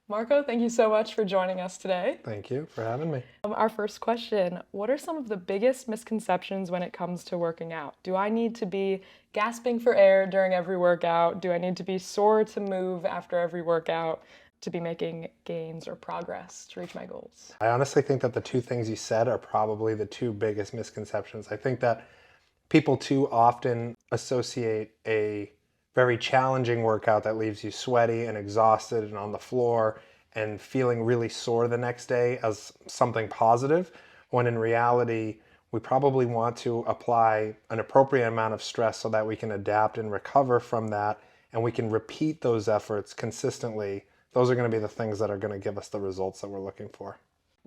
Marco, thank you so much for joining us today. Thank you for having me. Our first question, what are some of the biggest misconceptions when it comes to working out? Do I need to be gasping for air during every workout? Do I need to be sore to move after every workout to be making gains or progress to reach my goals? I honestly think that the two things you said are probably the two biggest misconceptions. I think that people too often associate a very challenging workout that leaves you sweaty and exhausted and on the floor and feeling really sore the next day as something positive, when in reality, we probably want to apply an appropriate amount of stress so that we can adapt and recover from that and we can repeat those efforts consistently. Those are going to be the things that are going to give us the results that we're looking for.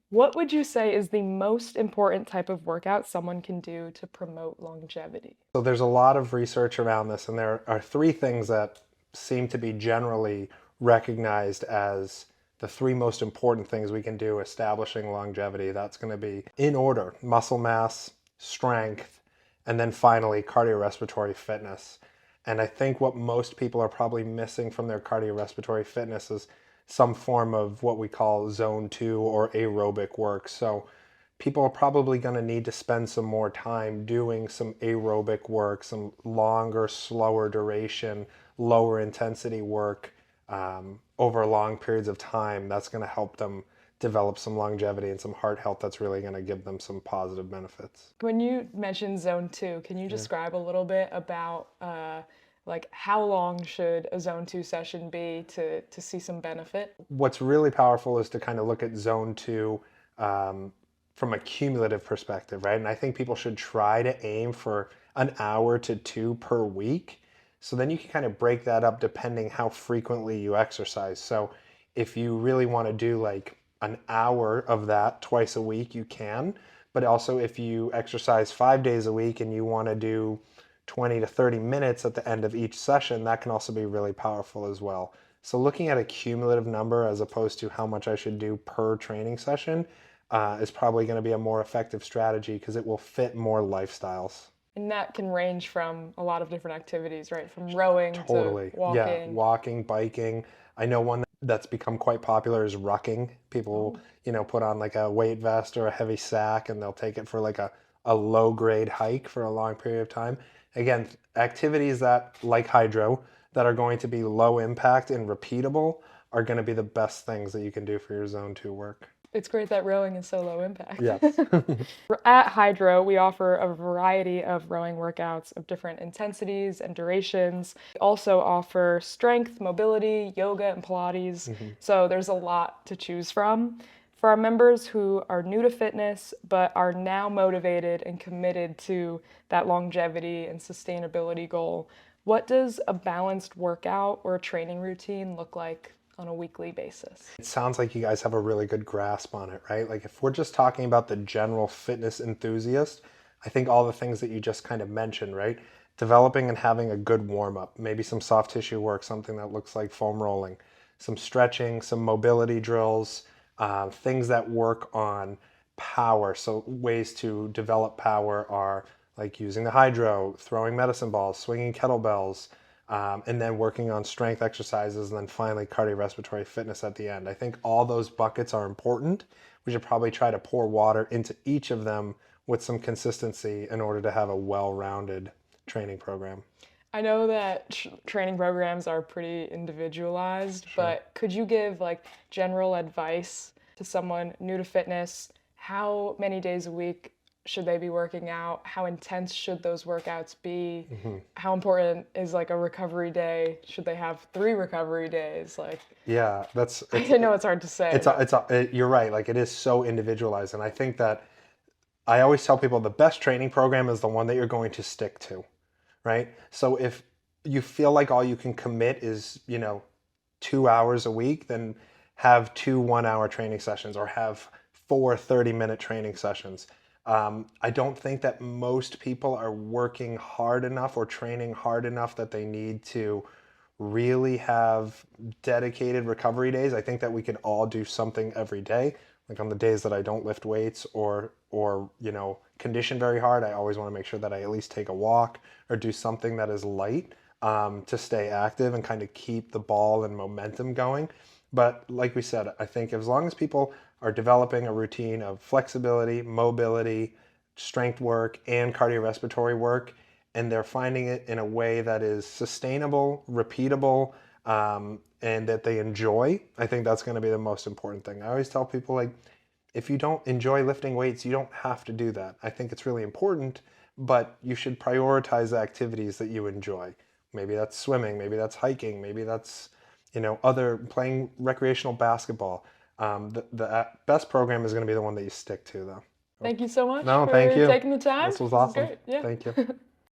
What would you say is the most important type of workout someone can do to promote longevity? So there's a lot of research around this, and there are three things that seem to be generally recognized as the three most important things we can do establishing longevity. That's going to be in order: muscle mass, strength, and then finally cardiorespiratory fitness. And I think what most people are probably missing from their cardiorespiratory fitness is some form of what we call zone 2 or aerobic work. So people are probably going to need to spend some more time doing some aerobic work, some longer, slower duration, lower intensity work over long periods of time. That's going to help them develop some longevity and some heart health that's really going to give them some positive benefits. When you mentioned zone 2, can you describe a little bit about like how long should a zone 2 session be to see some benefit? What's really powerful is to kind of look at zone 2 from a cumulative perspective, right? And I think people should try to aim for an hour to two per week. So then you can kind of break that up depending how frequently you exercise. So if you really want to do like an hour of that twice a week, you can. But also if you exercise 5 days a week and you want to do 20 to 30 minutes at the end of each session, that can also be really powerful as well. So looking at a cumulative number as opposed to how much I should do per training session is probably going to be a more effective strategy because it will fit more lifestyles. And that can range from a lot of different activities, right? From rowing to Totally. Yeah, walking. walking, biking. I know one that's become quite popular is rucking. People, put on like a weight vest or a heavy sack and they'll take it for like a low grade hike for a long period of time. Again, activities that, like hydro, that are going to be low impact and repeatable are going to be the best things that you can do for your zone 2 work. It's great that rowing is so low impact. Yes. At Hydrow, we offer a variety of rowing workouts of different intensities and durations. We also offer strength, mobility, yoga, and Pilates. So there's a lot to choose from. For our members who are new to fitness but are now motivated and committed to that longevity and sustainability goal, what does a balanced workout or a training routine look like on a weekly basis? It sounds like you guys have a really good grasp on it, right? Like if we're just talking about the general fitness enthusiast, I think all the things that you just kind of mentioned, right? Developing and having a good warm up, maybe some soft tissue work, something that looks like foam rolling, some stretching, some mobility drills, things that work on power. So ways to develop power are like using the hydro, throwing medicine balls, swinging kettlebells, and then working on strength exercises, and then finally cardiorespiratory fitness at the end. I think all those buckets are important. We should probably try to pour water into each of them with some consistency in order to have a well-rounded training program. I know that training programs are pretty individualized, but could you give like general advice to someone new to fitness? How many days a week should they be working out? How intense should those workouts be? How important is like a recovery day? Should they have 3 recovery days? Like, Yeah, I know it's hard to say. you're right. Like it is so individualized, and I think that I always tell people the best training program is the one that you're going to stick to, right? So if you feel like all you can commit is, 2 hours a week, then have 2 1-hour training sessions or have 4 30-minute training sessions. I don't think that most people are working hard enough or training hard enough that they need to really have dedicated recovery days. I think that we could all do something every day. Like on the days that I don't lift weights or condition very hard, I always want to make sure that I at least take a walk or do something that is light to stay active and kind of keep the ball and momentum going. But like we said, I think as long as people are developing a routine of flexibility, mobility, strength work, and cardiorespiratory work, and they're finding it in a way that is sustainable, repeatable, and that they enjoy, I think that's going to be the most important thing. I always tell people, like, if you don't enjoy lifting weights, you don't have to do that. I think it's really important, but you should prioritize the activities that you enjoy. Maybe that's swimming, maybe that's hiking, maybe that's, other playing recreational basketball. The best program is going to be the one that you stick to, though. Thank you so much No, thank for you. taking the time. This was This is awesome. great. Yeah. Thank you.